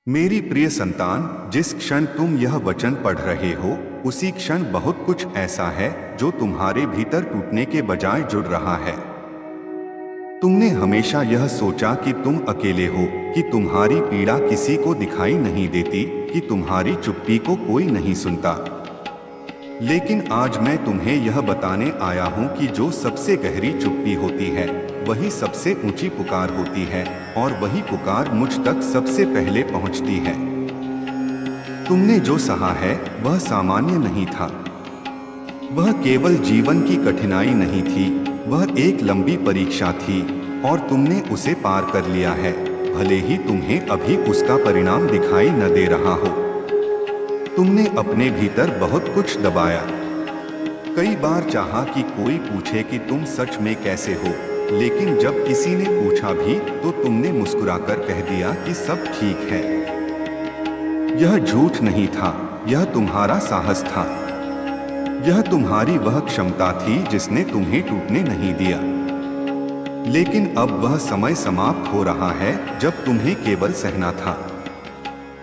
मेरी प्रिय संतान, जिस क्षण तुम यह वचन पढ़ रहे हो उसी क्षण बहुत कुछ ऐसा है जो तुम्हारे भीतर टूटने के बजाय जुड़ रहा है। तुमने हमेशा यह सोचा कि तुम अकेले हो, कि तुम्हारी पीड़ा किसी को दिखाई नहीं देती, कि तुम्हारी चुप्पी को कोई नहीं सुनता। लेकिन आज मैं तुम्हें यह बताने आया हूँ कि जो सबसे गहरी चुप्पी होती है वही सबसे ऊंची पुकार होती है, और वही पुकार मुझ तक सबसे पहले पहुँचती है। तुमने जो सहा है वह सामान्य नहीं था। वह केवल जीवन की कठिनाई नहीं थी, वह एक लंबी परीक्षा थी, और तुमने उसे पार कर लिया है, भले ही तुम्हें अभी उसका परिणाम दिखाई न दे रहा हो। तुमने अपने भीतर बहुत कुछ दबाया। कई बार चाहा कि कोई पूछे कि तुम सच में कैसे हो, लेकिन जब किसी ने पूछा भी तो तुमने मुस्कुराकर कह दिया कि सब ठीक है। यह झूठ नहीं था, यह तुम्हारा साहस था। यह तुम्हारी वह क्षमता थी जिसने तुम्हें टूटने नहीं दिया। लेकिन अब वह समय समाप्त हो रहा है जब तुम्हें केवल सहना था।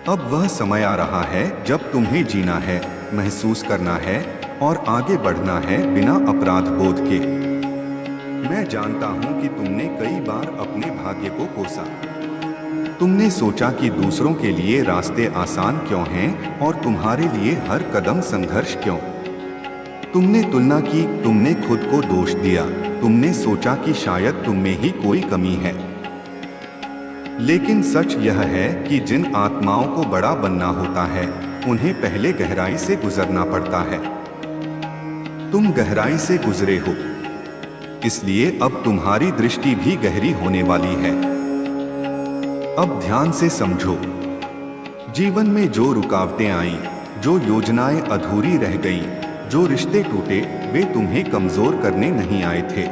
अब वह समय आ रहा है जब तुम्हें जीना है, महसूस करना है और आगे बढ़ना है बिना अपराध बोध के। मैं जानता हूं कि तुमने कई बार अपने भाग्य को कोसा। तुमने सोचा कि दूसरों के लिए रास्ते आसान क्यों हैं और तुम्हारे लिए हर कदम संघर्ष क्यों। तुमने तुलना की, तुमने खुद को दोष दिया, तुमने सोचा कि शायद तुम में ही कोई कमी है। लेकिन सच यह है कि जिन आत्माओं को बड़ा बनना होता है उन्हें पहले गहराई से गुजरना पड़ता है। तुम गहराई से गुजरे हो, इसलिए अब तुम्हारी दृष्टि भी गहरी होने वाली है। अब ध्यान से समझो, जीवन में जो रुकावटें आईं, जो योजनाएं अधूरी रह गईं, जो रिश्ते टूटे, वे तुम्हें कमजोर करने नहीं आए थे,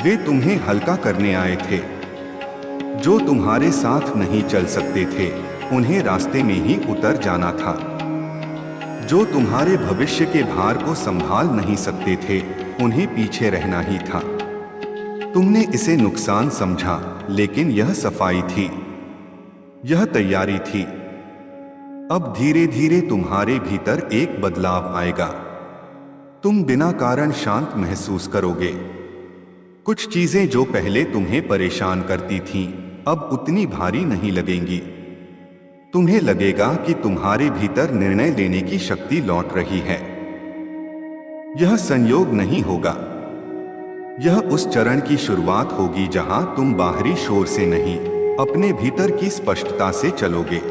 वे तुम्हें हल्का करने आए थे। जो तुम्हारे साथ नहीं चल सकते थे उन्हें रास्ते में ही उतर जाना था। जो तुम्हारे भविष्य के भार को संभाल नहीं सकते थे उन्हें पीछे रहना ही था। तुमने इसे नुकसान समझा, लेकिन यह सफाई थी, यह तैयारी थी। अब धीरे धीरे तुम्हारे भीतर एक बदलाव आएगा। तुम बिना कारण शांत महसूस करोगे। कुछ चीजें जो पहले तुम्हें परेशान करती थीं, अब उतनी भारी नहीं लगेंगी। तुम्हें लगेगा कि तुम्हारे भीतर निर्णय लेने की शक्ति लौट रही है। यह संयोग नहीं होगा, यह उस चरण की शुरुआत होगी जहां तुम बाहरी शोर से नहीं, अपने भीतर की स्पष्टता से चलोगे।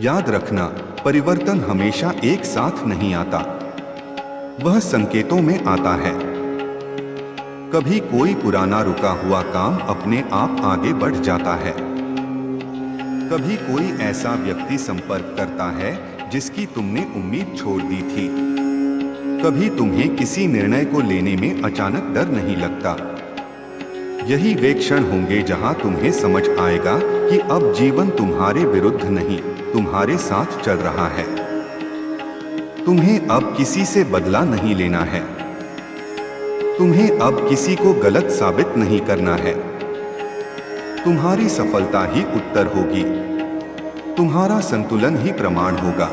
याद रखना, परिवर्तन हमेशा एक साथ नहीं आता, वह संकेतों में आता है। कभी कोई पुराना रुका हुआ काम अपने आप आगे बढ़ जाता है। कभी कोई ऐसा व्यक्ति संपर्क करता है जिसकी तुमने उम्मीद छोड़ दी थी। कभी तुम्हें किसी निर्णय को लेने में अचानक डर नहीं लगता। यही वे क्षण होंगे जहां तुम्हें समझ आएगा कि अब जीवन तुम्हारे विरुद्ध नहीं, तुम्हारे साथ चल रहा है। तुम्हें अब किसी से बदला नहीं लेना है। तुम्हें अब किसी को गलत साबित नहीं करना है। तुम्हारी सफलता ही उत्तर होगी, तुम्हारा संतुलन ही प्रमाण होगा।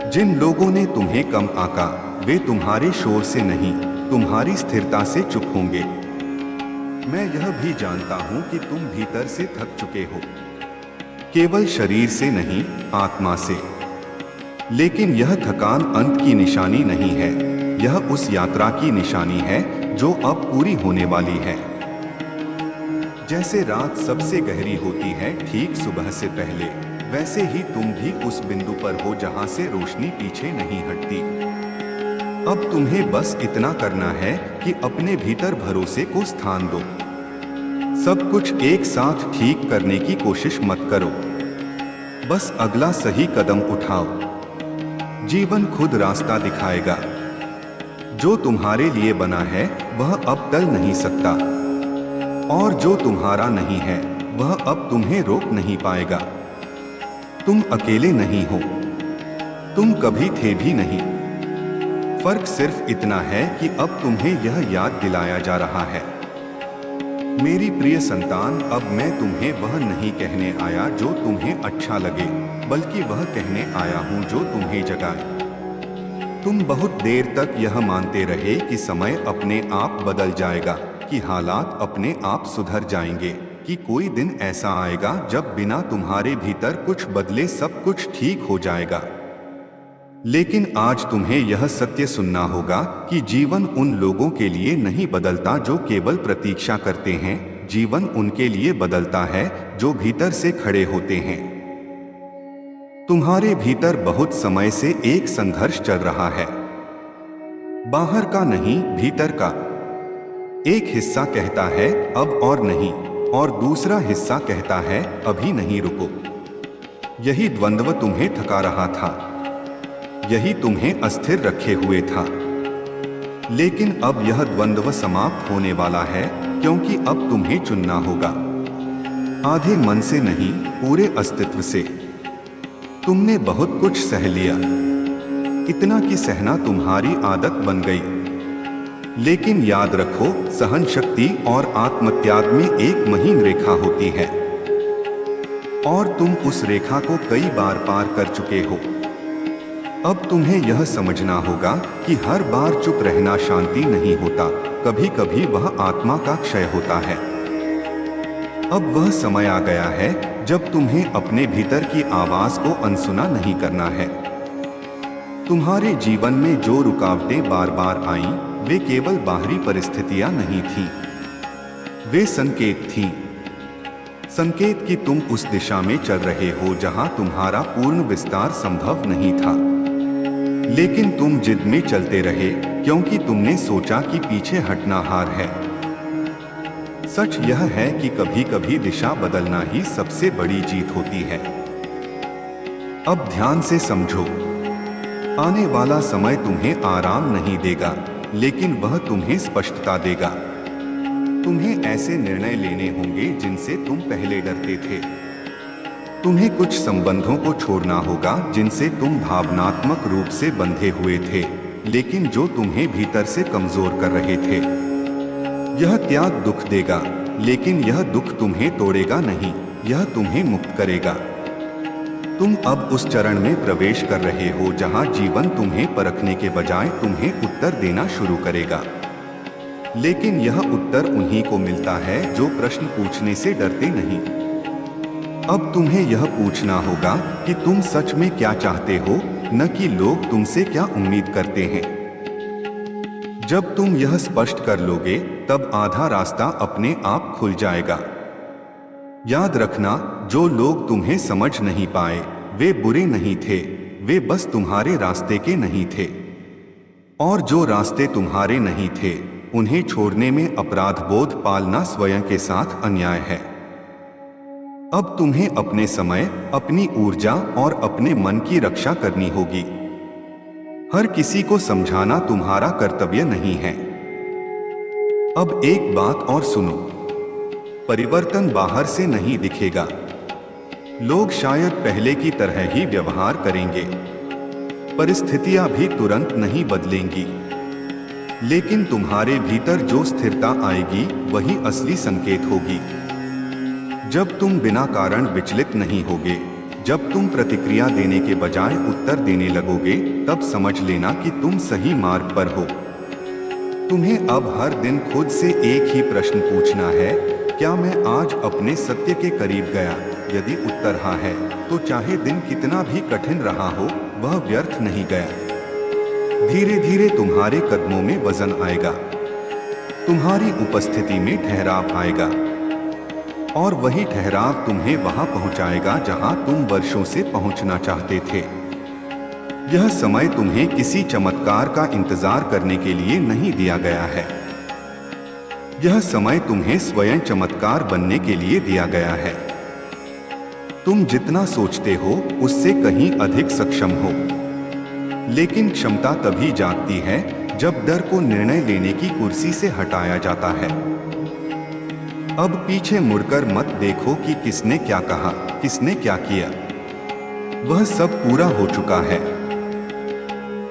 जिन लोगों ने तुम्हें कम आंका वे तुम्हारे शोर से नहीं, तुम्हारी स्थिरता से चुप होंगे। मैं यह भी जानता हूं कि तुम भीतर से थक चुके हो, केवल शरीर से नहीं, आत्मा से। लेकिन यह थकान अंत की निशानी नहीं है, यह उस यात्रा की निशानी है जो अब पूरी होने वाली है। जैसे रात सबसे गहरी होती है ठीक सुबह से पहले, वैसे ही तुम भी उस बिंदु पर हो जहां से रोशनी पीछे नहीं हटती। अब तुम्हें बस इतना करना है कि अपने भीतर भरोसे को स्थान दो। सब कुछ एक साथ ठीक करने की कोशिश मत करो, बस अगला सही कदम उठाओ। जीवन खुद रास्ता दिखाएगा। जो तुम्हारे लिए बना है वह अब टल नहीं सकता, और जो तुम्हारा नहीं है वह अब तुम्हें रोक नहीं पाएगा। तुम अकेले नहीं हो, तुम कभी थे भी नहीं। फर्क सिर्फ इतना है कि अब तुम्हें यह याद दिलाया जा रहा है। मेरी प्रिय संतान, अब मैं तुम्हें वह नहीं कहने आया जो तुम्हें अच्छा लगे, बल्कि वह कहने आया हूँ जो तुम्हें जगाए। तुम बहुत देर तक यह मानते रहे कि समय अपने आप बदल जाएगा, कि हालात अपने आप सुधर जाएंगे, कि कोई दिन ऐसा आएगा जब बिना तुम्हारे भीतर कुछ बदले सब कुछ ठीक हो जाएगा। लेकिन आज तुम्हें यह सत्य सुनना होगा कि जीवन उन लोगों के लिए नहीं बदलता जो केवल प्रतीक्षा करते हैं, जीवन उनके लिए बदलता है जो भीतर से खड़े होते हैं। तुम्हारे भीतर बहुत समय से एक संघर्ष चल रहा है, बाहर का नहीं, भीतर का। एक हिस्सा कहता है अब और नहीं, और दूसरा हिस्सा कहता है अभी नहीं, रुको। यही द्वंद्व तुम्हें थका रहा था, यही तुम्हें अस्थिर रखे हुए था। लेकिन अब यह द्वंद्व समाप्त होने वाला है, क्योंकि अब तुम्हें चुनना होगा, आधे मन से नहीं, पूरे अस्तित्व से। तुमने बहुत कुछ सह लिया, इतना कि सहना तुम्हारी आदत बन गई। लेकिन याद रखो, सहन शक्ति और आत्मत्याग में एक महीन रेखा होती है, और तुम उस रेखा को कई बार पार कर चुके हो। अब तुम्हें यह समझना होगा कि हर बार चुप रहना शांति नहीं होता, कभी कभी वह आत्मा का क्षय होता है। अब वह समय आ गया है जब तुम्हें अपने भीतर की आवाज को अनसुना नहीं करना है। तुम्हारे जीवन में जो रुकावटें बार बार आईं, वे केवल बाहरी परिस्थितियां नहीं थीं, वे संकेत थीं। संकेत कि तुम उस दिशा में चल रहे हो जहां तुम्हारा पूर्ण विस्तार संभव नहीं था। लेकिन तुम जिद में चलते रहे, क्योंकि तुमने सोचा कि पीछे हटना हार है। सच यह है कि कभी कभी दिशा बदलना ही सबसे बड़ी जीत होती है। अब ध्यान से समझो, आने वाला समय तुम्हें आराम नहीं देगा, लेकिन वह तुम्हें स्पष्टता देगा। तुम्हें ऐसे निर्णय लेने होंगे जिनसे तुम पहले डरते थे। तुम्हें कुछ संबंधों को छोड़ना होगा जिनसे तुम भावनात्मक रूप से बंधे हुए थे, लेकिन जो तुम्हें भीतर से कमजोर कर रहे थे। यह त्याग दुख देगा, लेकिन यह दुख तुम्हें तोड़ेगा नहीं, यह तुम्हें मुक्त करेगा। तुम अब उस चरण में प्रवेश कर रहे हो जहां जीवन तुम्हें परखने के बजाय तुम्हें उत्तर देना शुरू करेगा। लेकिन यह उत्तर उन्हीं को मिलता है जो प्रश्न पूछने से डरते नहीं। अब तुम्हें यह पूछना होगा कि तुम सच में क्या चाहते हो, न कि लोग तुमसे क्या उम्मीद करते हैं। जब तुम यह स्पष्ट कर लोगे, तब आधा रास्ता अपने आप खुल जाएगा। याद रखना, जो लोग तुम्हें समझ नहीं पाए, वे बुरे नहीं थे, वे बस तुम्हारे रास्ते के नहीं थे। और जो रास्ते तुम्हारे नहीं थे, उन्हें छोड़ने में अपराध बोध पालना स्वयं के साथ अन्याय है। अब तुम्हें अपने समय, अपनी ऊर्जा और अपने मन की रक्षा करनी होगी। हर किसी को समझाना तुम्हारा कर्तव्य नहीं है। अब एक बात और सुनो, परिवर्तन बाहर से नहीं दिखेगा। लोग शायद पहले की तरह ही व्यवहार करेंगे, परिस्थितियां भी तुरंत नहीं बदलेंगी, लेकिन तुम्हारे भीतर जो स्थिरता आएगी वही असली संकेत होगी। जब तुम बिना कारण विचलित नहीं होगे, जब तुम प्रतिक्रिया देने के बजाय उत्तर देने लगोगे, तब समझ लेना कि तुम सही मार्ग पर हो। तुम्हें अब हर दिन खुद से एक ही प्रश्न पूछना है, क्या मैं आज अपने सत्य के करीब गया? यदि उत्तर हाँ है, तो चाहे दिन कितना भी कठिन रहा हो, वह व्यर्थ नहीं गया। धीरे धीरे तुम्हारे कदमों में वजन आएगा, तुम्हारी उपस्थिति में ठहराव आएगा, और वही ठहराव तुम्हें वहां पहुंचाएगा जहां तुम वर्षों से पहुंचना चाहते थे। यह समय तुम्हें किसी चमत्कार का इंतजार करने के लिए नहीं दिया गया है। यह समय तुम्हें स्वयं चमत्कार बनने के लिए दिया गया है। तुम जितना सोचते हो उससे कहीं अधिक सक्षम हो, लेकिन क्षमता तभी जागती है जब डर को निर्णय लेने की कुर्सी से हटाया जाता है। अब पीछे मुड़कर मत देखो कि किसने क्या कहा, किसने क्या किया। वह सब पूरा हो चुका है।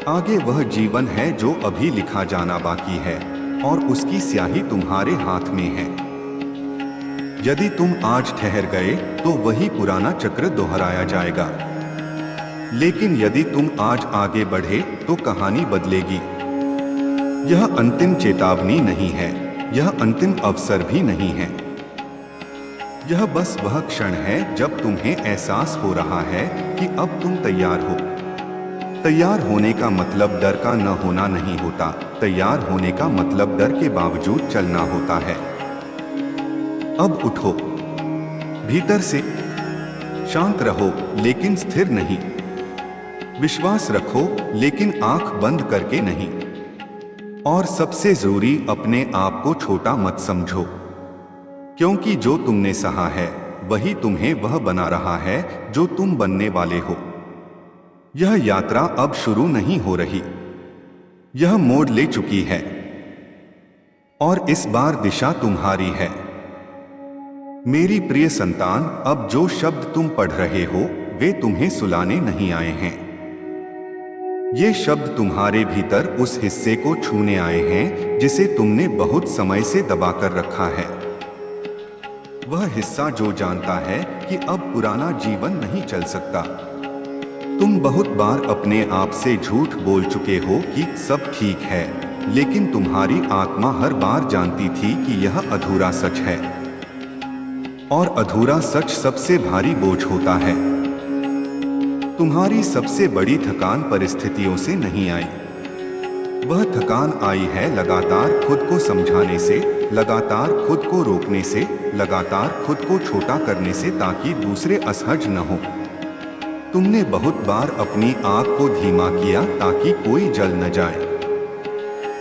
आगे वह जीवन है जो अभी लिखा जाना बाकी है, और उसकी स्याही तुम्हारे हाथ में है। यदि तुम आज ठहर गए तो वही पुराना चक्र दोहराया जाएगा। लेकिन यदि तुम आज आगे बढ़े तो कहानी बदलेगी। यह अंतिम चेतावनी नहीं है, यह अंतिम अवसर भी नहीं है। यह बस वह क्षण है जब तुम्हें एहसास हो रहा है कि अब तुम तैयार हो। तैयार होने का मतलब डर का न होना नहीं होता, तैयार होने का मतलब डर के बावजूद चलना होता है। अब उठो, भीतर से। शांत रहो लेकिन स्थिर नहीं। विश्वास रखो लेकिन आंख बंद करके नहीं। और सबसे जरूरी, अपने आप को छोटा मत समझो, क्योंकि जो तुमने सहा है वही तुम्हें वह बना रहा है जो तुम बनने वाले हो। यह यात्रा अब शुरू नहीं हो रही, यह मोड़ ले चुकी है और इस बार दिशा तुम्हारी है। मेरी प्रिय संतान, अब जो शब्द तुम पढ़ रहे हो वे तुम्हें सुलाने नहीं आए हैं। ये शब्द तुम्हारे भीतर उस हिस्से को छूने आए हैं जिसे तुमने बहुत समय से दबाकर रखा है। वह हिस्सा जो जानता है कि अब पुराना जीवन नहीं चल सकता। तुम बहुत बार अपने आप से झूठ बोल चुके हो कि सब ठीक है, लेकिन तुम्हारी आत्मा हर बार जानती थी कि यह अधूरा सच है। और अधूरा सच सबसे भारी बोझ होता है। तुम्हारी सबसे बड़ी थकान परिस्थितियों से नहीं आई, वह थकान आई है लगातार खुद को समझाने से, लगातार खुद को रोकने से, लगातार खुद को छोटा करने से ताकि दूसरे असहज न हो। तुमने बहुत बार अपनी आग को धीमा किया ताकि कोई जल न जाए,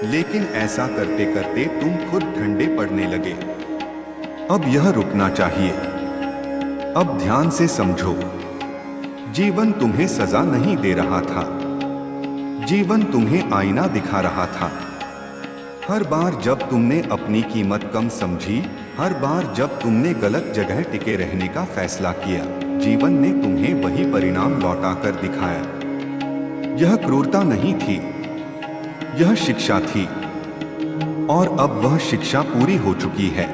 लेकिन ऐसा करते करते तुम खुद ठंडे पड़ने लगे। अब यह रुकना चाहिए। अब ध्यान से समझो, जीवन तुम्हें सजा नहीं दे रहा था, जीवन तुम्हें आईना दिखा रहा था। हर बार जब तुमने अपनी कीमत कम समझी, हर बार जब तुमने गलत जगह टिके रहने का फैसला किया, जीवन ने तुम्हें वही परिणाम लौटा कर दिखाया। यह क्रूरता नहीं थी, यह शिक्षा थी, और अब वह शिक्षा पूरी हो चुकी है।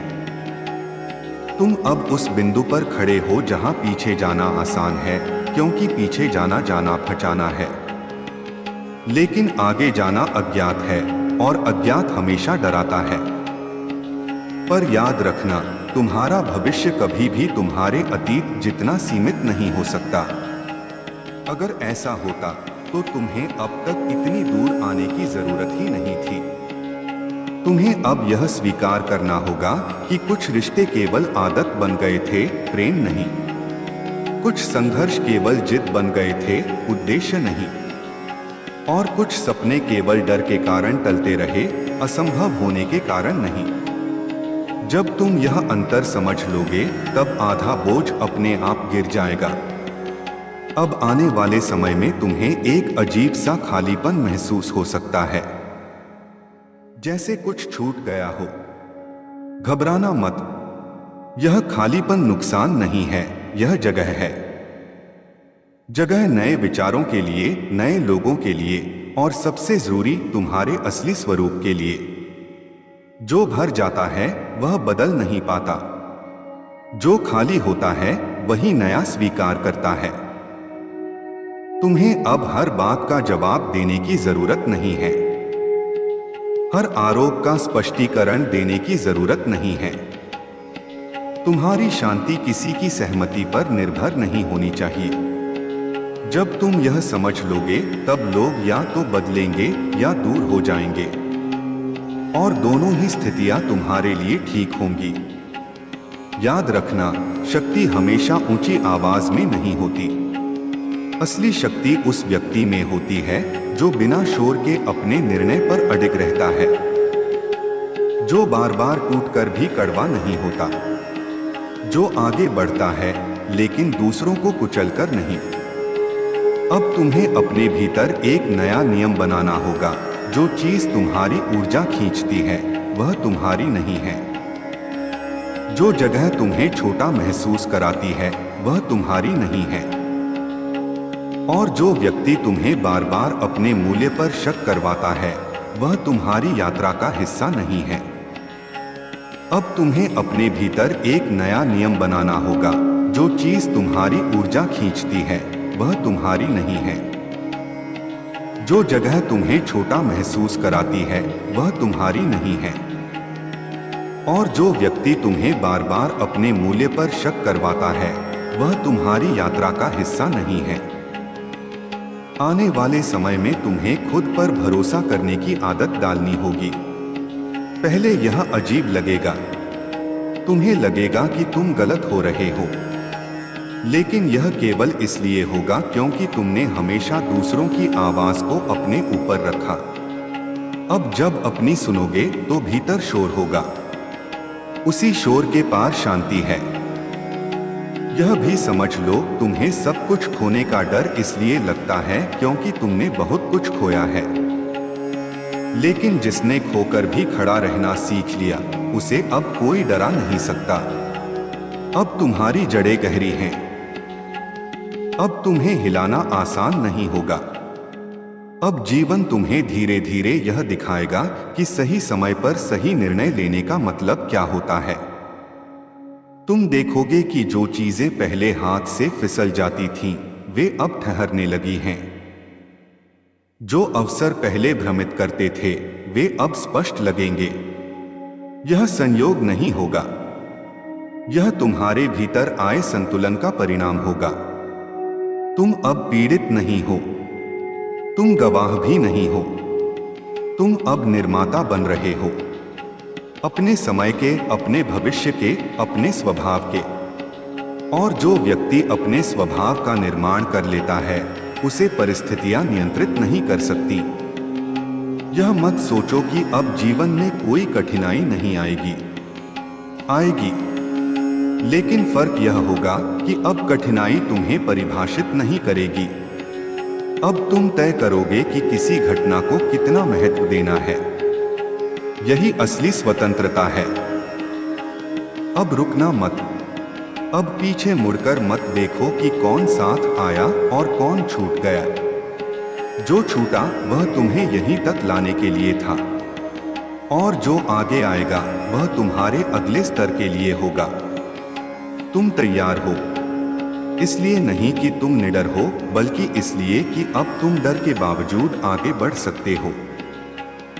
तुम अब उस बिंदु पर खड़े हो जहां पीछे जाना आसान है, क्योंकि पीछे जाना फचाना है, लेकिन आगे जाना अज्ञात है और अज्ञात हमेशा डराता है। पर याद रखना, तुम्हारा भविष्य कभी भी तुम्हारे अतीत जितना सीमित नहीं हो सकता। अगर ऐसा होता तो तुम्हें अब तक इतनी दूर आने की जरूरत ही नहीं थी। तुम्हें अब यह स्वीकार करना होगा कि कुछ रिश्ते केवल आदत बन गए थे, प्रेम नहीं। कुछ संघर्ष केवल जिद बन गए थे, उद्देश्य नहीं। और कुछ सपने केवल डर के कारण टलते रहे, असंभव होने के कारण नहीं। जब तुम यह अंतर समझ लोगे, तब आधा बोझ अपने आप गिर जाएगा। अब आने वाले समय में तुम्हें एक अजीब सा खालीपन महसूस हो सकता है, जैसे कुछ छूट गया हो। घबराना मत, यह खालीपन नुकसान नहीं है, यह जगह है। जगह नए विचारों के लिए, नए लोगों के लिए, और सबसे जरूरी तुम्हारे असली स्वरूप के लिए। जो भर जाता है वह बदल नहीं पाता, जो खाली होता है वही नया स्वीकार करता है। तुम्हें अब हर बात का जवाब देने की जरूरत नहीं है, हर आरोप का स्पष्टीकरण देने की जरूरत नहीं है। तुम्हारी शांति किसी की सहमति पर निर्भर नहीं होनी चाहिए। जब तुम यह समझ लोगे, तब लोग या तो बदलेंगे या दूर हो जाएंगे, और दोनों ही स्थितियां तुम्हारे लिए ठीक होंगी। याद रखना, शक्ति हमेशा ऊंची आवाज में नहीं होती। असली शक्ति उस व्यक्ति में होती है जो बिना शोर के अपने निर्णय पर अडिग रहता है, जो बार बार टूटकर भी कड़वा नहीं होता, जो आगे बढ़ता है लेकिन दूसरों को कुचलकर नहीं। अब तुम्हें अपने भीतर एक नया नियम बनाना होगा। जो चीज तुम्हारी ऊर्जा खींचती है वह तुम्हारी नहीं है। जो जगह तुम्हें छोटा महसूस कराती है वह तुम्हारी नहीं है। और जो व्यक्ति तुम्हें बार बार अपने मूल्य पर शक करवाता है वह तुम्हारी यात्रा का हिस्सा नहीं है। अब तुम्हें अपने भीतर एक नया नियम बनाना होगा। जो चीज तुम्हारी ऊर्जा खींचती है वह तुम्हारी नहीं है। जो जगह तुम्हें छोटा महसूस कराती है वह तुम्हारी नहीं है। और जो व्यक्ति तुम्हें बार बार अपने मूल्य पर शक करवाता है वह तुम्हारी यात्रा का हिस्सा नहीं है। आने वाले समय में तुम्हें खुद पर भरोसा करने की आदत डालनी होगी। पहले यह अजीब लगेगा, तुम्हें लगेगा कि तुम गलत हो रहे हो, लेकिन यह केवल इसलिए होगा क्योंकि तुमने हमेशा दूसरों की आवाज को अपने ऊपर रखा। अब जब अपनी सुनोगे तो भीतर शोर होगा, उसी शोर के पार शांति है। यह भी समझ लो, तुम्हें सब कुछ खोने का डर इसलिए लगता है क्योंकि तुमने बहुत कुछ खोया है। लेकिन जिसने खोकर भी खड़ा रहना सीख लिया उसे अब कोई डरा नहीं सकता। अब तुम्हारी जड़ें गहरी हैं। अब तुम्हें हिलाना आसान नहीं होगा। अब जीवन तुम्हें धीरे धीरे यह दिखाएगा कि सही समय पर सही निर्णय लेने का मतलब क्या होता है। तुम देखोगे कि जो चीजें पहले हाथ से फिसल जाती थीं, वे अब ठहरने लगी हैं। जो अवसर पहले भ्रमित करते थे वे अब स्पष्ट लगेंगे। यह संयोग नहीं होगा, यह तुम्हारे भीतर आए संतुलन का परिणाम होगा। तुम अब पीड़ित नहीं हो, तुम गवाह भी नहीं हो, तुम अब निर्माता बन रहे हो, अपने समय के, अपने भविष्य के, अपने स्वभाव के। और जो व्यक्ति अपने स्वभाव का निर्माण कर लेता है उसे परिस्थितियां नियंत्रित नहीं कर सकती। यह मत सोचो कि अब जीवन में कोई कठिनाई नहीं आएगी, आएगी, लेकिन फर्क यह होगा कि अब कठिनाई तुम्हें परिभाषित नहीं करेगी। अब तुम तय करोगे कि किसी घटना को कितना महत्व देना है। यही असली स्वतंत्रता है। अब रुकना मत, अब पीछे मुड़कर मत देखो कि कौन साथ आया और कौन छूट गया। जो छूटा वह तुम्हें यहीं तक लाने के लिए था, और जो आगे आएगा वह तुम्हारे अगले स्तर के लिए होगा। तुम तैयार हो, इसलिए नहीं कि तुम निडर हो, बल्कि इसलिए कि अब तुम डर के बावजूद आगे बढ़ सकते हो।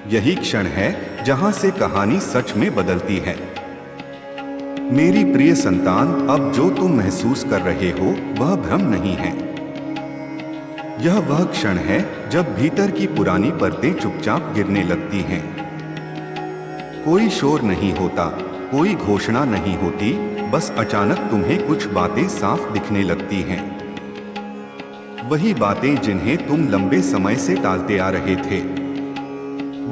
यही क्षण है जहां से कहानी सच में बदलती है। मेरी प्रिय संतान, अब जो तुम महसूस कर रहे हो वह भ्रम नहीं है। यह वह क्षण है जब भीतर की पुरानी परतें चुपचाप गिरने लगती हैं। कोई शोर नहीं होता, कोई घोषणा नहीं होती, बस अचानक तुम्हें कुछ बातें साफ दिखने लगती हैं। वही बातें जिन्हें तुम लंबे समय से टालते आ रहे थे,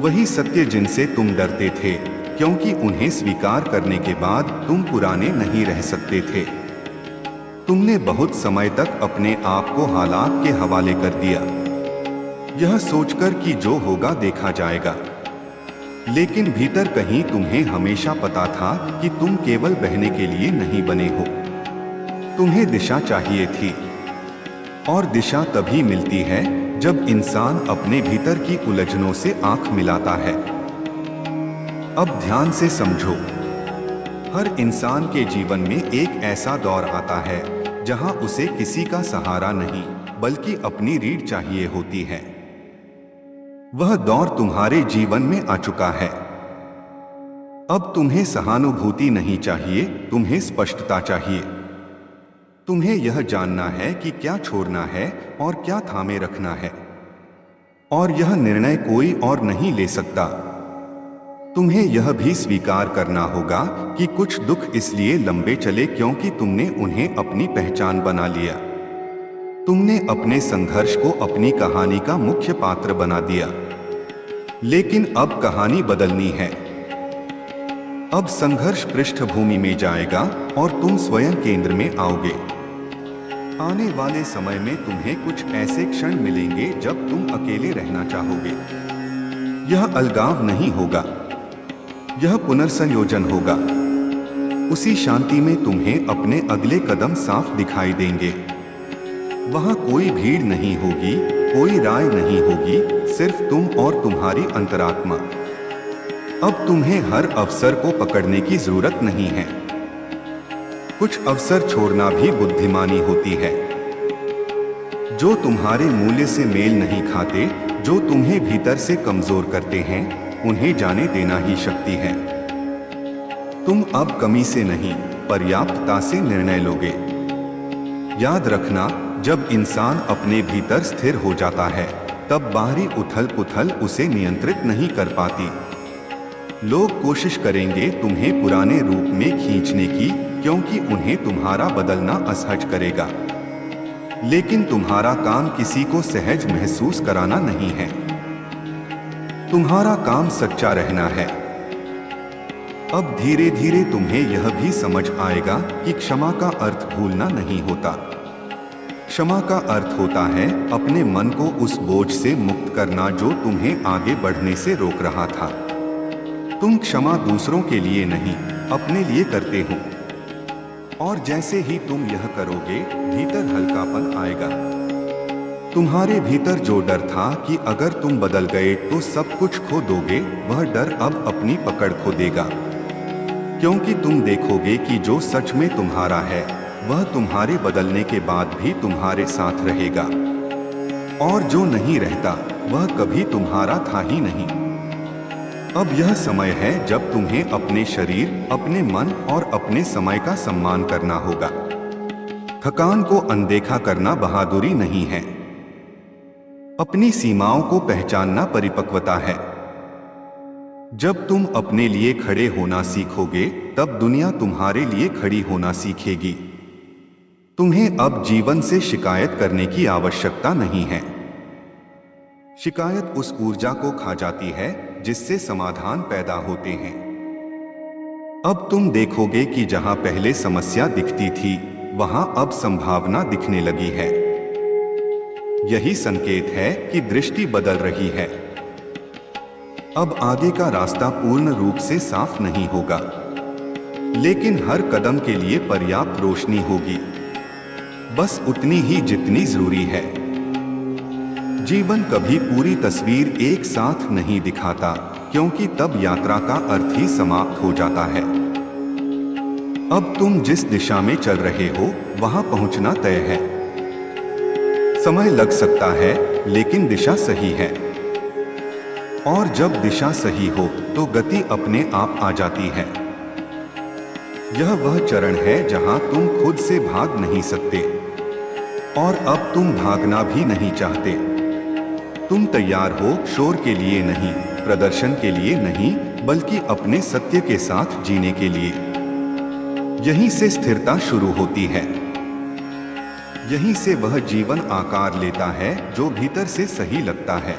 वही सत्य जिनसे तुम डरते थे, क्योंकि उन्हें स्वीकार करने के बाद तुम पुराने नहीं रह सकते थे। तुमने बहुत समय तक अपने आप को हालात के हवाले कर दिया, यह सोचकर कि जो होगा देखा जाएगा। लेकिन भीतर कहीं तुम्हें हमेशा पता था कि तुम केवल बहने के लिए नहीं बने हो, तुम्हें दिशा चाहिए थी। और दिशा तभी मिलती है जब इंसान अपने भीतर की उलझनों से आंख मिलाता है। अब ध्यान से समझो, हर इंसान के जीवन में एक ऐसा दौर आता है जहां उसे किसी का सहारा नहीं बल्कि अपनी रीढ़ चाहिए होती है। वह दौर तुम्हारे जीवन में आ चुका है। अब तुम्हें सहानुभूति नहीं चाहिए, तुम्हें स्पष्टता चाहिए। तुम्हें यह जानना है कि क्या छोड़ना है और क्या थामे रखना है, और यह निर्णय कोई और नहीं ले सकता। तुम्हें यह भी स्वीकार करना होगा कि कुछ दुख इसलिए लंबे चले क्योंकि तुमने उन्हें अपनी पहचान बना लिया। तुमने अपने संघर्ष को अपनी कहानी का मुख्य पात्र बना दिया। लेकिन अब कहानी बदलनी है। अब संघर्ष पृष्ठभूमि में जाएगा और तुम स्वयं केंद्र में आओगे। आने वाले समय में तुम्हें कुछ ऐसे क्षण मिलेंगे जब तुम अकेले रहना चाहोगे। यह अलगाव नहीं होगा, यह पुनर्संयोजन होगा। उसी शांति में तुम्हें अपने अगले कदम साफ दिखाई देंगे। वहां कोई भीड़ नहीं होगी, कोई राय नहीं होगी, सिर्फ तुम और तुम्हारी अंतरात्मा। अब तुम्हें हर अवसर को पकड़ने की जरूरत नहीं है। कुछ अवसर छोड़ना भी बुद्धिमानी होती है। जो तुम्हारे मूल्य से मेल नहीं खाते, जो तुम्हें भीतर से कमजोर करते हैं, उन्हें जाने देना ही शक्ति है। तुम अब कमी से नहीं, पर्याप्तता से निर्णय लोगे। याद रखना, जब इंसान अपने भीतर स्थिर हो जाता है, तब बाहरी उथल पुथल उसे नियंत्रित नहीं कर पाती। लोग कोशिश करेंगे तुम्हें पुराने रूप में खींचने की, क्योंकि उन्हें तुम्हारा बदलना असहज करेगा। लेकिन तुम्हारा काम किसी को सहज महसूस कराना नहीं है। तुम्हारा काम सच्चा रहना है। अब धीरे धीरे तुम्हें यह भी समझ आएगा कि क्षमा का अर्थ भूलना नहीं होता। क्षमा का अर्थ होता है अपने मन को उस बोझ से मुक्त करना जो तुम्हें आगे बढ़ने से रोक रहा था। तुम क्षमा दूसरों के लिए नहीं, अपने लिए करते हो। और जैसे ही तुम यह करोगे, भीतर हल्कापन आएगा। तुम्हारे भीतर जो डर था कि अगर तुम बदल गए तो सब कुछ खो दोगे, वह डर अब अपनी पकड़ खो देगा। क्योंकि तुम देखोगे कि जो सच में तुम्हारा है, वह तुम्हारे बदलने के बाद भी तुम्हारे साथ रहेगा। और जो नहीं रहता, वह कभी तुम्हारा था ही नहीं। अब यह समय है जब तुम्हें अपने शरीर, अपने मन और अपने समय का सम्मान करना होगा। थकान को अनदेखा करना बहादुरी नहीं है। अपनी सीमाओं को पहचानना परिपक्वता है। जब तुम अपने लिए खड़े होना सीखोगे, तब दुनिया तुम्हारे लिए खड़ी होना सीखेगी। तुम्हें अब जीवन से शिकायत करने की आवश्यकता नहीं है। शिकायत उस ऊर्जा को खा जाती है जिससे समाधान पैदा होते हैं। अब तुम देखोगे कि जहां पहले समस्या दिखती थी, वहां अब संभावना दिखने लगी है। यही संकेत है कि दृष्टि बदल रही है। अब आगे का रास्ता पूर्ण रूप से साफ नहीं होगा, लेकिन हर कदम के लिए पर्याप्त रोशनी होगी, बस उतनी ही जितनी जरूरी है। जीवन कभी पूरी तस्वीर एक साथ नहीं दिखाता, क्योंकि तब यात्रा का अर्थ ही समाप्त हो जाता है। अब तुम जिस दिशा में चल रहे हो, वहां पहुंचना तय है। समय लग सकता है, लेकिन दिशा सही है। और जब दिशा सही हो, तो गति अपने आप आ जाती है। यह वह चरण है जहां तुम खुद से भाग नहीं सकते, और अब तुम भागना भी नहीं चाहते। तुम तैयार हो शोर के लिए नहीं, प्रदर्शन के लिए नहीं, बल्कि अपने सत्य के साथ जीने के लिए। यहीं से स्थिरता शुरू होती है। यहीं से वह जीवन आकार लेता है जो भीतर से सही लगता है।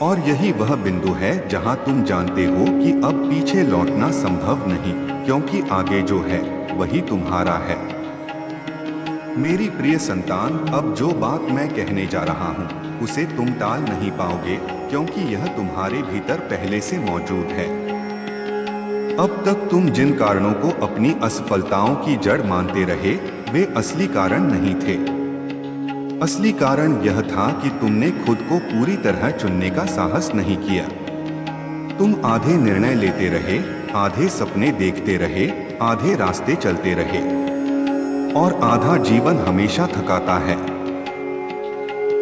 और यही वह बिंदु है जहां तुम जानते हो कि अब पीछे लौटना संभव नहीं, क्योंकि आगे जो है वही तुम्हारा है। मेरी प्रिय संतान, अब जो बात मैं कहने जा रहा हूं, उसे तुम टाल नहीं पाओगे, क्योंकि यह तुम्हारे भीतर पहले से मौजूद है। अब तक तुम जिन कारणों को अपनी असफलताओं की जड़ मानते रहे, वे असली कारण नहीं थे। असली कारण यह था कि तुमने खुद को पूरी तरह चुनने का साहस नहीं किया। तुम आधे निर्णय लेते रहे, आधे सपने देखते रहे, आधे रास्ते चलते रहे, और आधा जीवन हमेशा थकाता है।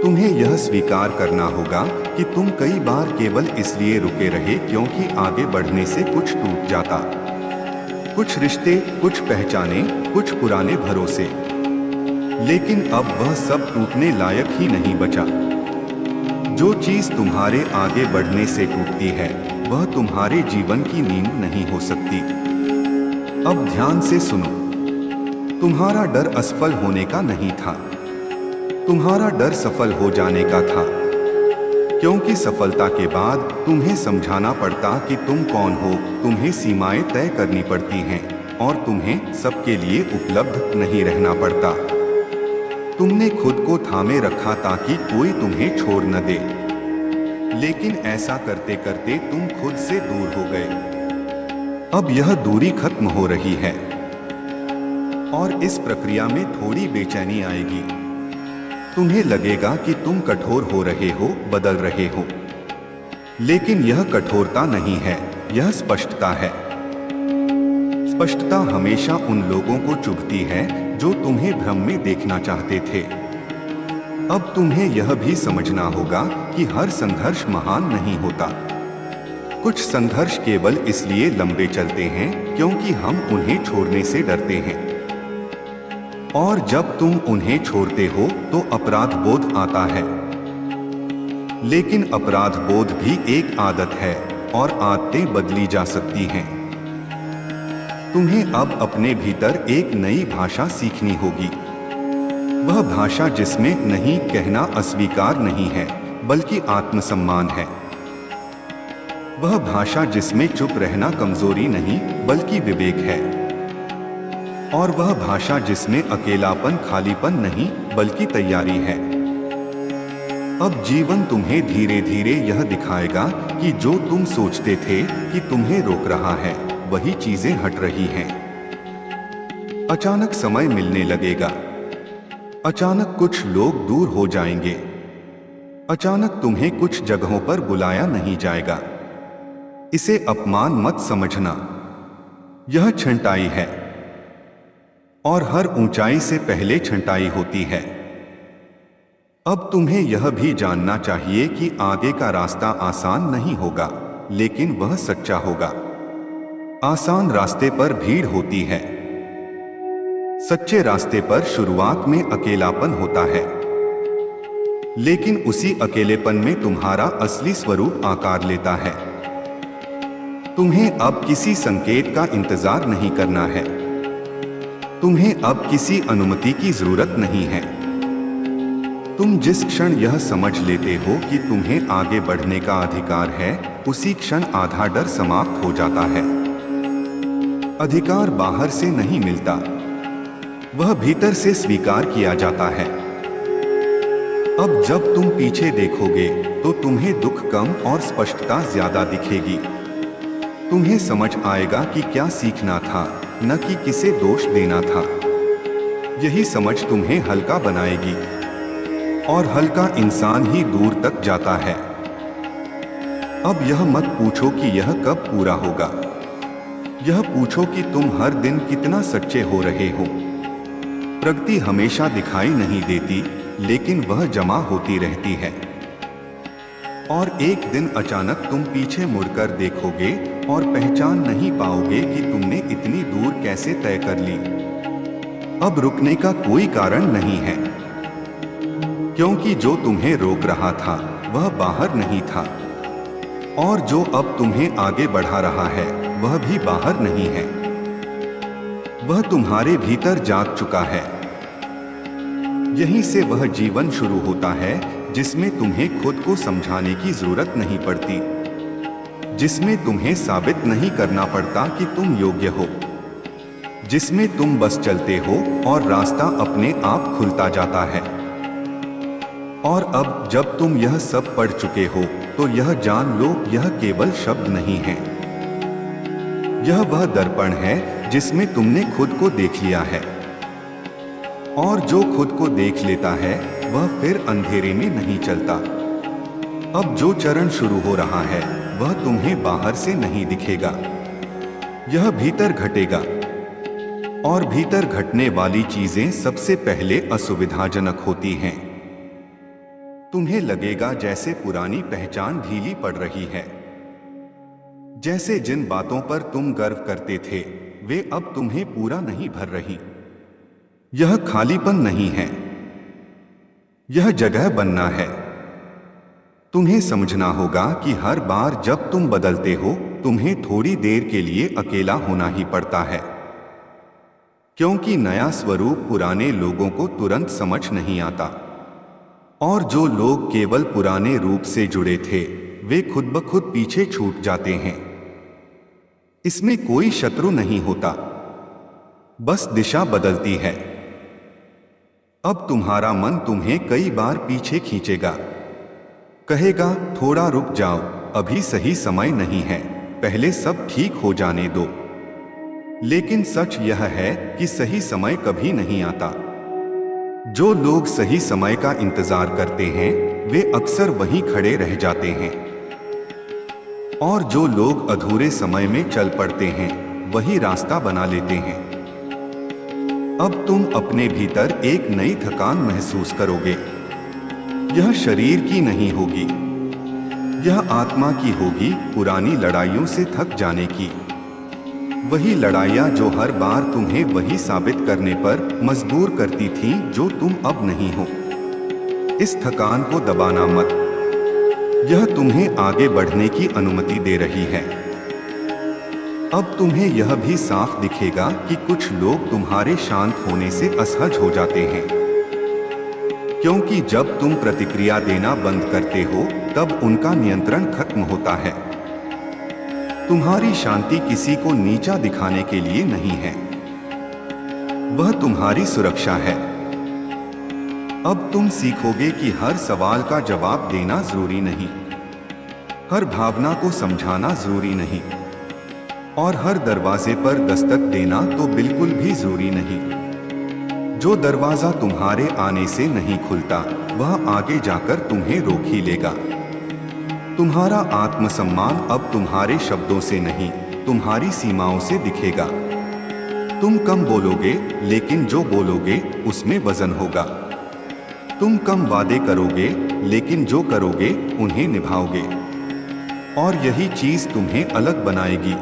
तुम्हें यह स्वीकार करना होगा कि तुम कई बार केवल इसलिए रुके रहे क्योंकि आगे बढ़ने से कुछ टूट जाता। कुछ रिश्ते, कुछ पहचाने, कुछ पुराने भरोसे। लेकिन अब वह सब टूटने लायक ही नहीं बचा। जो चीज तुम्हारे आगे बढ़ने से टूटती है, वह तुम्हारे जीवन की नींव नहीं हो सकती। अब ध्यान से सुनो। तुम्हारा डर असफल होने का नहीं था, तुम्हारा डर सफल हो जाने का था। क्योंकि सफलता के बाद तुम्हें समझाना पड़ता कि तुम कौन हो, तुम्हें सीमाएं तय करनी पड़ती हैं, और तुम्हें सबके लिए उपलब्ध नहीं रहना पड़ता। तुमने खुद को थामे रखा ताकि कोई तुम्हें छोड़ न दे, लेकिन ऐसा करते करते तुम खुद से दूर हो गए। अब यह दूरी खत्म हो रही है, और इस प्रक्रिया में थोड़ी बेचैनी आएगी। तुम्हें लगेगा कि तुम कठोर हो रहे हो, बदल रहे हो, लेकिन यह कठोरता नहीं है, यह स्पष्टता है। स्पष्टता हमेशा उन लोगों को चुभती है जो तुम्हें भ्रम में देखना चाहते थे। अब तुम्हें यह भी समझना होगा कि हर संघर्ष महान नहीं होता। कुछ संघर्ष केवल इसलिए लंबे चलते हैं क्योंकि हम उन्हें छोड़ने से डरते हैं। और जब तुम उन्हें छोड़ते हो तो अपराध बोध आता है। लेकिन अपराध बोध भी एक आदत है और आदतें बदली जा सकती हैं। तुम्हें अब अपने भीतर एक नई भाषा सीखनी होगी। वह भाषा जिसमें नहीं कहना अस्वीकार नहीं है बल्कि आत्मसम्मान है। वह भाषा जिसमें चुप रहना कमजोरी नहीं बल्कि विवेक है। और वह भाषा जिसमें अकेलापन खालीपन नहीं बल्कि तैयारी है। अब जीवन तुम्हें धीरे धीरे यह दिखाएगा कि जो तुम सोचते थे कि तुम्हें रोक रहा है वही चीजें हट रही हैं। अचानक समय मिलने लगेगा। अचानक कुछ लोग दूर हो जाएंगे। अचानक तुम्हें कुछ जगहों पर बुलाया नहीं जाएगा। इसे अपमान मत समझना, यह छंटाई है। और हर ऊंचाई से पहले छंटाई होती है। अब तुम्हें यह भी जानना चाहिए कि आगे का रास्ता आसान नहीं होगा, लेकिन वह सच्चा होगा। आसान रास्ते पर भीड़ होती है। सच्चे रास्ते पर शुरुआत में अकेलापन होता है, लेकिन उसी अकेलेपन में तुम्हारा असली स्वरूप आकार लेता है। तुम्हें अब किसी संकेत का इंतजार नहीं करना है। तुम्हें अब किसी अनुमति की जरूरत नहीं है। तुम जिस क्षण यह समझ लेते हो कि तुम्हें आगे बढ़ने का अधिकार है, उसी क्षण आधा डर समाप्त हो जाता है। अधिकार बाहर से नहीं मिलता, वह भीतर से स्वीकार किया जाता है। अब जब तुम पीछे देखोगे तो तुम्हें दुख कम और स्पष्टता ज्यादा दिखेगी। तुम्हें समझ आएगा कि क्या सीखना था, न कि किसे दोष देना था। यही समझ तुम्हें हल्का बनाएगी, और हल्का इंसान ही दूर तक जाता है। अब यह मत पूछो कि यह कब पूरा होगा, यह पूछो कि तुम हर दिन कितना सच्चे हो रहे हो। प्रगति हमेशा दिखाई नहीं देती, लेकिन वह जमा होती रहती है। और एक दिन अचानक तुम पीछे मुड़कर देखोगे और पहचान नहीं पाओगे कि तुमने इतनी दूर कैसे तय कर ली। अब रुकने का कोई कारण नहीं है, क्योंकि जो तुम्हें रोक रहा था वह बाहर नहीं था, और जो अब तुम्हें आगे बढ़ा रहा है वह भी बाहर नहीं है। वह तुम्हारे भीतर जाग चुका है। यहीं से वह जीवन शुरू होता है जिसमें तुम्हें खुद को समझाने की जरूरत नहीं पड़ती, जिसमें तुम्हें साबित नहीं करना पड़ता कि तुम योग्य हो, जिसमें तुम बस चलते हो और रास्ता अपने आप खुलता जाता है। और अब जब तुम यह सब पढ़ चुके हो तो यह जान लो, यह केवल शब्द नहीं है। यह वह दर्पण है जिसमें तुमने खुद को देख लिया है। और जो खुद को देख लेता है वह फिर अंधेरे में नहीं चलता। अब जो चरण शुरू हो रहा है वह तुम्हें बाहर से नहीं दिखेगा, यह भीतर घटेगा। और भीतर घटने वाली चीजें सबसे पहले असुविधाजनक होती हैं। तुम्हें लगेगा जैसे पुरानी पहचान ढीली पड़ रही है, जैसे जिन बातों पर तुम गर्व करते थे वे अब तुम्हें पूरा नहीं भर रही। यह खालीपन नहीं है, यह जगह बनना है। तुम्हें समझना होगा कि हर बार जब तुम बदलते हो तुम्हें थोड़ी देर के लिए अकेला होना ही पड़ता है, क्योंकि नया स्वरूप पुराने लोगों को तुरंत समझ नहीं आता। और जो लोग केवल पुराने रूप से जुड़े थे वे खुद ब खुद पीछे छूट जाते हैं। इसमें कोई शत्रु नहीं होता, बस दिशा बदलती है। अब तुम्हारा मन तुम्हें कई बार पीछे खींचेगा, कहेगा थोड़ा रुक जाओ, अभी सही समय नहीं है, पहले सब ठीक हो जाने दो। लेकिन सच यह है कि सही समय कभी नहीं आता। जो लोग सही समय का इंतजार करते हैं वे अक्सर वहीं खड़े रह जाते हैं। और जो लोग अधूरे समय में चल पड़ते हैं वही रास्ता बना लेते हैं। अब तुम अपने भीतर एक नई थकान महसूस करोगे। यह शरीर की नहीं होगी, यह आत्मा की होगी, पुरानी लड़ाइयों से थक जाने की। वही लड़ाइयाँ जो हर बार तुम्हें वही साबित करने पर मजबूर करती थीं जो तुम अब नहीं हो। इस थकान को दबाना मत, यह तुम्हें आगे बढ़ने की अनुमति दे रही है। अब तुम्हें यह भी साफ दिखेगा कि कुछ लोग तुम्हारे शांत होने से असहज हो जाते हैं, क्योंकि जब तुम प्रतिक्रिया देना बंद करते हो तब उनका नियंत्रण खत्म होता है। तुम्हारी शांति किसी को नीचा दिखाने के लिए नहीं है, वह तुम्हारी सुरक्षा है। अब तुम सीखोगे कि हर सवाल का जवाब देना जरूरी नहीं, हर भावना को समझाना जरूरी नहीं, और हर दरवाजे पर दस्तक देना तो बिल्कुल भी जरूरी नहीं। जो दरवाजा तुम्हारे आने से नहीं खुलता वह आगे जाकर तुम्हें रोक ही लेगा। तुम्हारा आत्मसम्मान अब तुम्हारे शब्दों से नहीं, तुम्हारी सीमाओं से दिखेगा। तुम कम बोलोगे, लेकिन जो बोलोगे उसमें वजन होगा। तुम कम वादे करोगे, लेकिन जो करोगे उन्हें निभाओगे, और यही चीज तुम्हें अलग बनाएगी।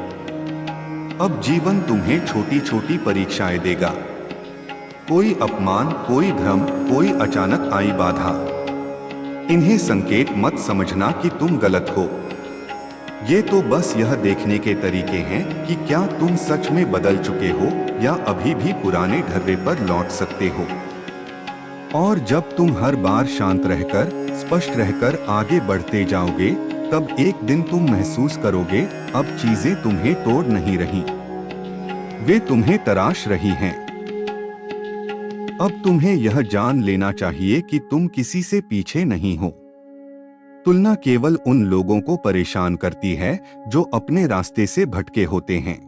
अब जीवन तुम्हें छोटी छोटी परीक्षाएं देगा, कोई अपमान, कोई भ्रम, कोई अचानक आई बाधा। इन्हें संकेत मत समझना कि तुम गलत हो। ये तो बस यह देखने के तरीके हैं कि क्या तुम सच में बदल चुके हो या अभी भी पुराने ढर्रे पर लौट सकते हो। और जब तुम हर बार शांत रहकर, स्पष्ट रहकर आगे बढ़ते जाओगे, तब एक दिन तुम महसूस करोगे अब चीजें तुम्हें तोड़ नहीं रही, वे तुम्हें तराश रही हैं। अब तुम्हें यह जान लेना चाहिए कि तुम किसी से पीछे नहीं हो। तुलना केवल उन लोगों को परेशान करती है जो अपने रास्ते से भटके होते हैं।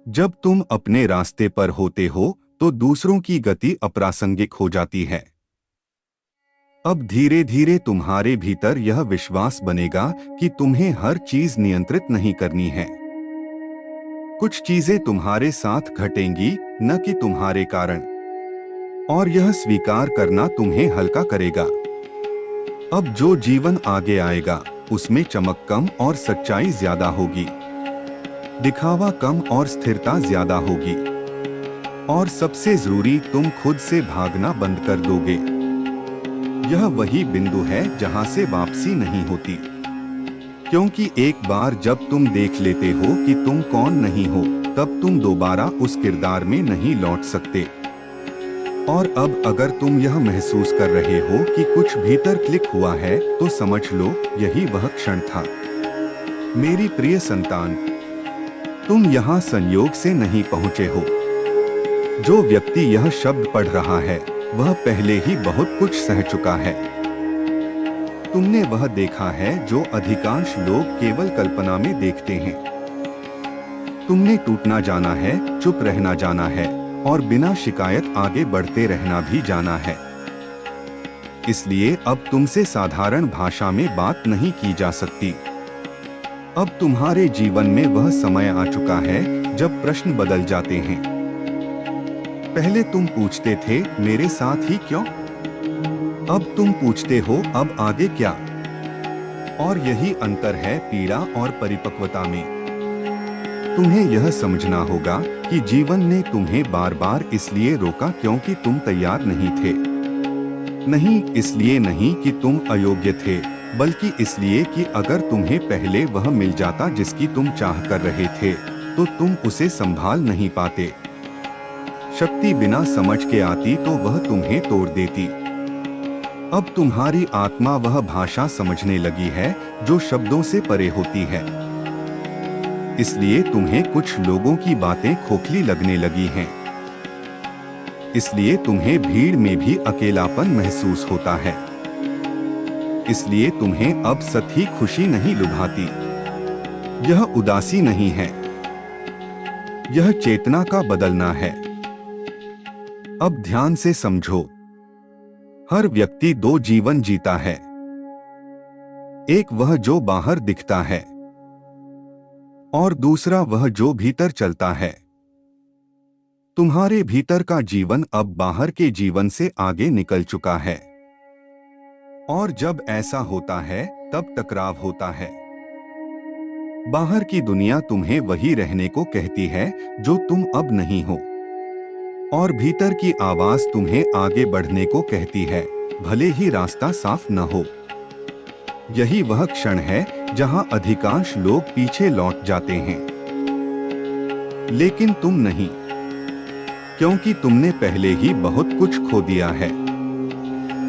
जब तुम अपने रास्ते पर होते हो तो दूसरों की गति अप्रासंगिक हो जाती है। अब धीरे धीरे तुम्हारे भीतर यह विश्वास बनेगा कि तुम्हें हर चीज नियंत्रित नहीं करनी है। कुछ चीजें तुम्हारे साथ घटेंगी, न कि तुम्हारे कारण, और यह स्वीकार करना तुम्हें हल्का करेगा। अब जो जीवन आगे आएगा उसमें चमक कम और सच्चाई ज्यादा होगी, दिखावा कम और स्थिरता ज्यादा होगी, और सबसे जरूरी, तुम खुद से भागना बंद कर दोगे। यह वही बिंदु है जहां से वापसी नहीं होती, क्योंकि एक बार जब तुम देख लेते हो कि तुम कौन नहीं हो, तब तुम दोबारा उस किरदार में नहीं लौट सकते। और अब अगर तुम यह महसूस कर रहे हो कि कुछ भीतर क्लिक हुआ है, तो समझ लो यही वह क्षण था। मेरी प्रिय संतान, तुम यहाँ संयोग से नहीं पहुँचे हो। जो व्यक्ति यह शब्द पढ़ रहा है वह पहले ही बहुत कुछ सह चुका है। तुमने वह देखा है जो अधिकांश लोग केवल कल्पना में देखते हैं। तुमने टूटना जाना है, चुप रहना जाना है, और बिना शिकायत आगे बढ़ते रहना भी जाना है। इसलिए अब तुमसे साधारण भाषा में बात नहीं की जा सकती। अब तुम्हारे जीवन में वह समय आ चुका है जब प्रश्न बदल जाते हैं। पहले तुम पूछते थे मेरे साथ ही क्यों, अब तुम पूछते हो अब आगे क्या। और यही अंतर है पीड़ा और परिपक्वता में। तुम्हें यह समझना होगा कि जीवन ने तुम्हें बार बार इसलिए रोका क्योंकि तुम तैयार नहीं थे। नहीं इसलिए नहीं कि तुम अयोग्य थे, बल्कि इसलिए कि अगर तुम्हें पहले वह मिल जाता जिसकी तुम चाह कर रहे थे, तो तुम उसे संभाल नहीं पाते। शक्ति बिना समझ के आती तो वह तुम्हें तोड़ देती। अब तुम्हारी आत्मा वह भाषा समझने लगी है जो शब्दों से परे होती है। इसलिए तुम्हें कुछ लोगों की बातें खोखली लगने लगी हैं। इसलिए तुम्हें भीड़ में भी अकेलापन महसूस होता है। इसलिए तुम्हें अब सच्ची खुशी नहीं लुभाती। यह उदासी नहीं है, यह चेतना का बदलना है। अब ध्यान से समझो, हर व्यक्ति दो जीवन जीता है। एक वह जो बाहर दिखता है, और दूसरा वह जो भीतर चलता है। तुम्हारे भीतर का जीवन अब बाहर के जीवन से आगे निकल चुका है, और जब ऐसा होता है तब टकराव होता है। बाहर की दुनिया तुम्हें वही रहने को कहती है जो तुम अब नहीं हो, और भीतर की आवाज तुम्हें आगे बढ़ने को कहती है, भले ही रास्ता साफ न हो। यही वह क्षण है जहां अधिकांश लोग पीछे लौट जाते हैं, लेकिन तुम नहीं, क्योंकि तुमने पहले ही बहुत कुछ खो दिया है,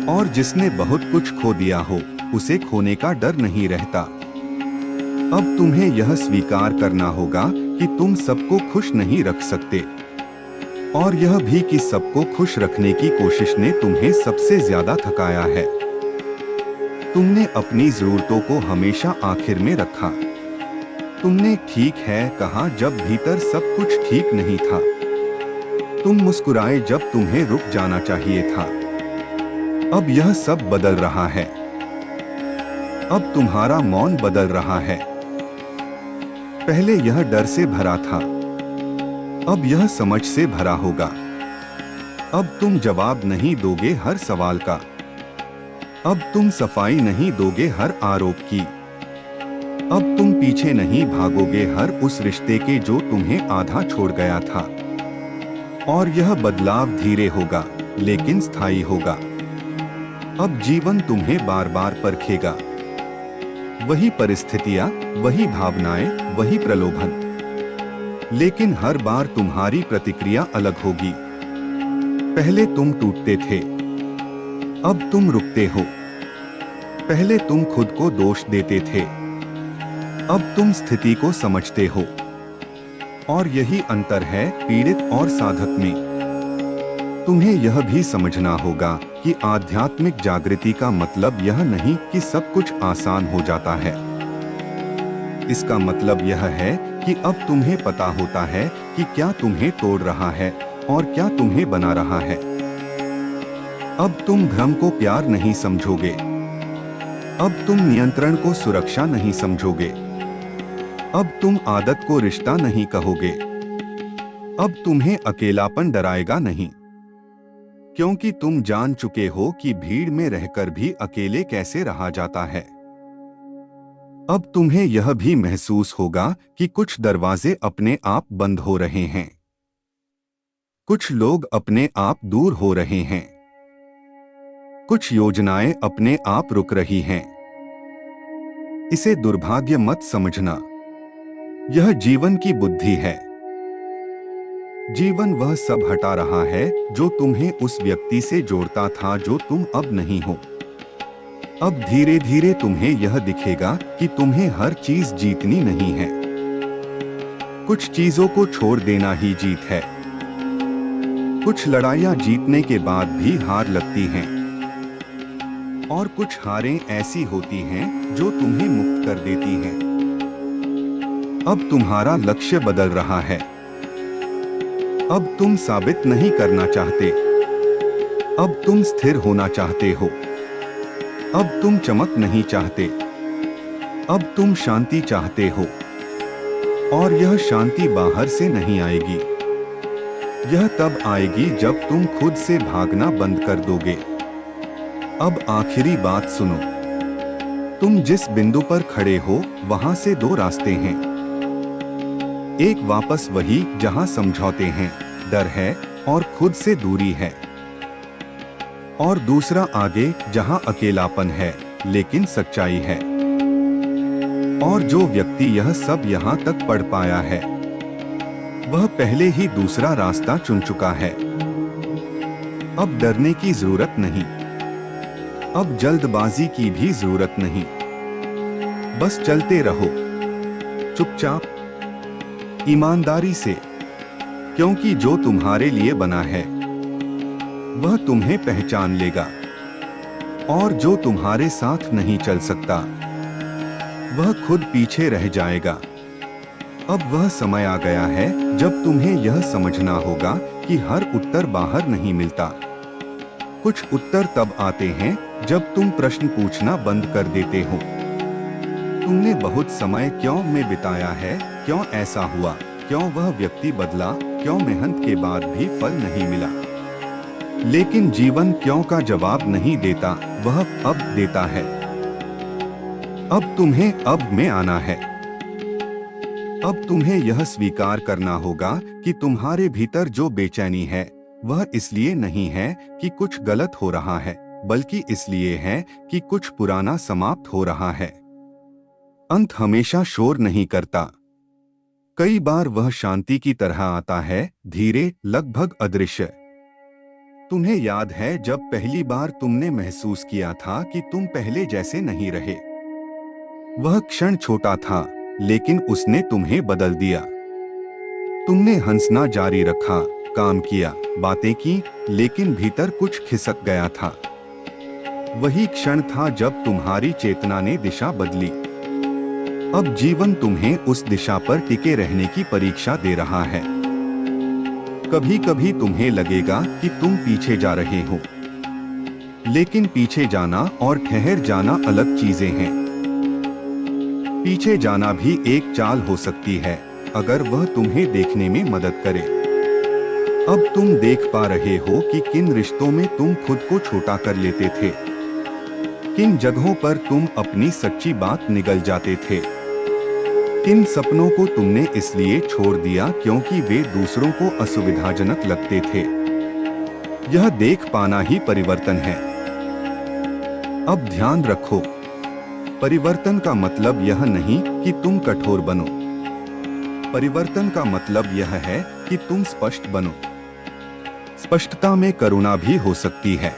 और जिसने बहुत कुछ खो दिया हो उसे खोने का डर नहीं रहता। अब तुम्हें यह स्वीकार करना होगा कि तुम सबको खुश नहीं रख सकते, और यह भी कि सबको खुश रखने की कोशिश ने तुम्हें सबसे ज्यादा थकाया है। तुमने अपनी जरूरतों को हमेशा आखिर में रखा। तुमने ठीक है कहा जब भीतर सब कुछ ठीक नहीं था। तुम मुस्कुराए जब तुम्हें रुक जाना चाहिए था। अब यह सब बदल रहा है। अब तुम्हारा मौन बदल रहा है। पहले यह डर से भरा था, अब यह समझ से भरा होगा। अब तुम जवाब नहीं दोगे हर सवाल का। अब तुम सफाई नहीं दोगे हर आरोप की। अब तुम पीछे नहीं भागोगे हर उस रिश्ते के जो तुम्हें आधा छोड़ गया था। और यह बदलाव धीरे होगा लेकिन स्थायी होगा। अब जीवन तुम्हें बार बार परखेगा। वही परिस्थितियां, वही भावनाएं, वही प्रलोभन, लेकिन हर बार तुम्हारी प्रतिक्रिया अलग होगी। पहले तुम टूटते थे, अब तुम रुकते हो। पहले तुम खुद को दोष देते थे, अब तुम स्थिति को समझते हो। और यही अंतर है पीड़ित और साधक में। तुम्हें यह भी समझना होगा कि आध्यात्मिक जागृति का मतलब यह नहीं कि सब कुछ आसान हो जाता है। इसका मतलब यह है कि अब तुम्हें पता होता है कि क्या तुम्हें तोड़ रहा है और क्या तुम्हें बना रहा है। अब तुम भ्रम को प्यार नहीं समझोगे। अब तुम नियंत्रण को सुरक्षा नहीं समझोगे। अब तुम आदत को रिश्ता नहीं कहोगे। अब तुम्हें अकेलापन डराएगा नहीं, क्योंकि तुम जान चुके हो कि भीड़ में रहकर भी अकेले कैसे रहा जाता है। अब तुम्हें यह भी महसूस होगा कि कुछ दरवाजे अपने आप बंद हो रहे हैं। कुछ लोग अपने आप दूर हो रहे हैं। कुछ योजनाएं अपने आप रुक रही हैं। इसे दुर्भाग्य मत समझना, यह जीवन की बुद्धि है। जीवन वह सब हटा रहा है जो तुम्हें उस व्यक्ति से जोड़ता था जो तुम अब नहीं हो। अब धीरे धीरे तुम्हें यह दिखेगा कि तुम्हें हर चीज जीतनी नहीं है। कुछ चीजों को छोड़ देना ही जीत है। कुछ लड़ाइयां जीतने के बाद भी हार लगती हैं, और कुछ हारें ऐसी होती हैं जो तुम्हें मुक्त कर देती हैं। अब तुम्हारा लक्ष्य बदल रहा है। अब तुम साबित नहीं करना चाहते। अब तुम स्थिर होना चाहते हो। अब तुम चमक नहीं चाहते। अब तुम शांति चाहते हो। और यह शांति बाहर से नहीं आएगी। यह तब आएगी जब तुम खुद से भागना बंद कर दोगे। अब आखिरी बात सुनो। तुम जिस बिंदु पर खड़े हो वहां से दो रास्ते हैं। एक वापस वही जहां समझौते हैं, डर है और खुद से दूरी है। और दूसरा आगे जहां अकेलापन है लेकिन सच्चाई है। और जो व्यक्ति यह सब यहां तक पढ़ पाया है वह पहले ही दूसरा रास्ता चुन चुका है। अब डरने की जरूरत नहीं। अब जल्दबाजी की भी जरूरत नहीं। बस चलते रहो, चुपचाप, ईमानदारी से, क्योंकि जो तुम्हारे लिए बना है वह तुम्हें पहचान लेगा। और जो तुम्हारे साथ नहीं चल सकता वह खुद पीछे रह जाएगा। अब वह समय आ गया है जब तुम्हें यह समझना होगा कि हर उत्तर बाहर नहीं मिलता। कुछ उत्तर तब आते हैं जब तुम प्रश्न पूछना बंद कर देते हो। तुमने बहुत समय क्यों में बिताया है क्यों ऐसा हुआ, क्यों वह व्यक्ति बदला, क्यों मेहनत के बाद भी फल नहीं मिला। लेकिन जीवन क्यों का जवाब नहीं देता, वह अब देता है। अब तुम्हें अब में आना है। अब तुम्हें यह स्वीकार करना होगा कि तुम्हारे भीतर जो बेचैनी है वह इसलिए नहीं है कि कुछ गलत हो रहा है, बल्कि इसलिए है कि कुछ पुराना समाप्त हो रहा है। अंत हमेशा शोर नहीं करता। कई बार वह शांति की तरह आता है, धीरे, लगभग अदृश्य। तुम्हें याद है जब पहली बार तुमने महसूस किया था कि तुम पहले जैसे नहीं रहे। वह क्षण छोटा था, लेकिन उसने तुम्हें बदल दिया। तुमने हंसना जारी रखा, काम किया, बातें की, लेकिन भीतर कुछ खिसक गया था। वही क्षण था जब तुम्हारी चेतना ने दिशा बदली। अब जीवन तुम्हें उस दिशा पर टिके रहने की परीक्षा दे रहा है। कभी कभी तुम्हें लगेगा कि तुम पीछे जा रहे हो, लेकिन पीछे जाना और ठहर जाना अलग चीजें हैं। पीछे जाना भी एक चाल हो सकती है, अगर वह तुम्हें देखने में मदद करे। अब तुम देख पा रहे हो कि किन रिश्तों में तुम खुद को छोटा कर लेते थे, किन जगहों पर तुम अपनी सच्ची बात निगल जाते थे, किन सपनों को तुमने इसलिए छोड़ दिया क्योंकि वे दूसरों को असुविधाजनक लगते थे। यह देख पाना ही परिवर्तन है। अब ध्यान रखो, परिवर्तन का मतलब यह नहीं कि तुम कठोर बनो। परिवर्तन का मतलब यह है कि तुम स्पष्ट बनो। स्पष्टता में करुणा भी हो सकती है,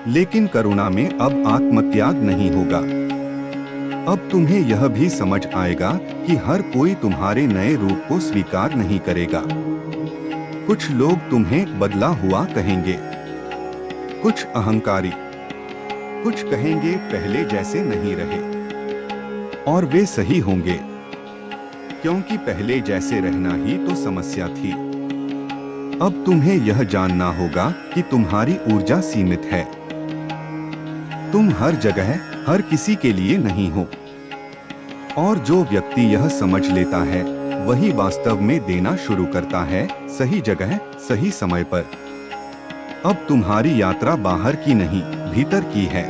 लेकिन करुणा में अब आत्मत्याग नहीं होगा। अब तुम्हें यह भी समझ आएगा कि हर कोई तुम्हारे नए रूप को स्वीकार नहीं करेगा। कुछ लोग तुम्हें बदला हुआ कहेंगे, कुछ अहंकारी, कुछ कहेंगे पहले जैसे नहीं रहे। और वे सही होंगे, क्योंकि पहले जैसे रहना ही तो समस्या थी। अब तुम्हें यह जानना होगा कि तुम्हारी ऊर्जा सीमित है। तुम हर जगह हर किसी के लिए नहीं हो, और जो व्यक्ति यह समझ लेता है वही वास्तव में देना शुरू करता है, सही जगह, सही समय पर। अब तुम्हारी यात्रा बाहर की नहीं, भीतर की है।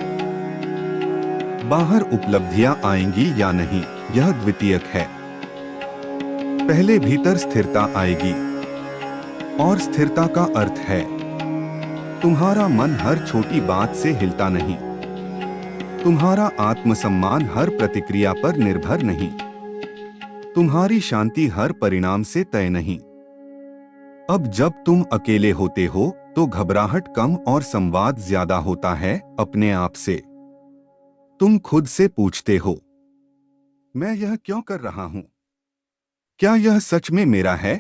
बाहर उपलब्धियां आएंगी या नहीं, यह द्वितीयक है। पहले भीतर स्थिरता आएगी, और स्थिरता का अर्थ है तुम्हारा मन हर छोटी बात से हिलता नहीं, तुम्हारा आत्मसम्मान हर प्रतिक्रिया पर निर्भर नहीं, तुम्हारी शांति हर परिणाम से तय नहीं। अब जब तुम अकेले होते हो तो घबराहट कम और संवाद ज्यादा होता है अपने आप से। तुम खुद से पूछते हो, मैं यह क्यों कर रहा हूं? क्या यह सच में मेरा है,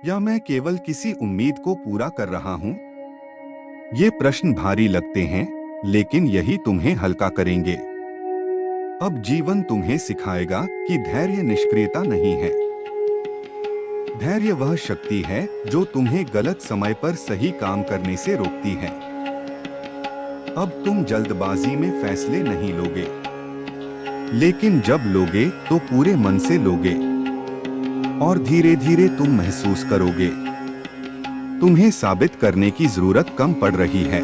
या मैं केवल किसी उम्मीद को पूरा कर रहा हूं? ये प्रश्न भारी लगते हैं, लेकिन यही तुम्हें हल्का करेंगे। अब जीवन तुम्हें सिखाएगा कि धैर्य निष्क्रियता नहीं है। धैर्य वह शक्ति है जो तुम्हें गलत समय पर सही काम करने से रोकती है। अब तुम जल्दबाजी में फैसले नहीं लोगे, लेकिन जब लोगे तो पूरे मन से लोगे, और धीरे धीरे तुम महसूस करोगे तुम्हें साबित करने की जरूरत कम पड़ रही है,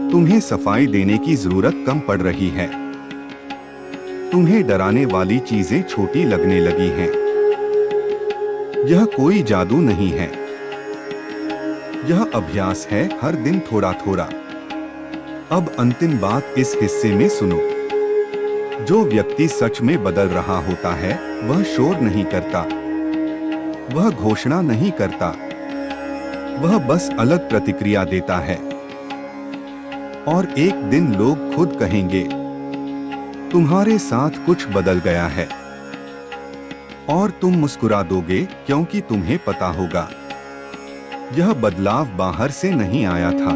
तुम्हें सफाई देने की जरूरत कम पड़ रही है, तुम्हें डराने वाली चीजें छोटी लगने लगी हैं। यह कोई जादू नहीं है, यह अभ्यास है, हर दिन थोड़ा थोड़ा। अब अंतिम बात इस हिस्से में सुनो। जो व्यक्ति सच में बदल रहा होता है वह शोर नहीं करता, वह घोषणा नहीं करता, वह बस अलग प्रतिक्रिया देता है। और एक दिन लोग खुद कहेंगे, तुम्हारे साथ कुछ बदल गया है, और तुम मुस्कुरा दोगे क्योंकि तुम्हें पता होगा यह बदलाव बाहर से नहीं आया था,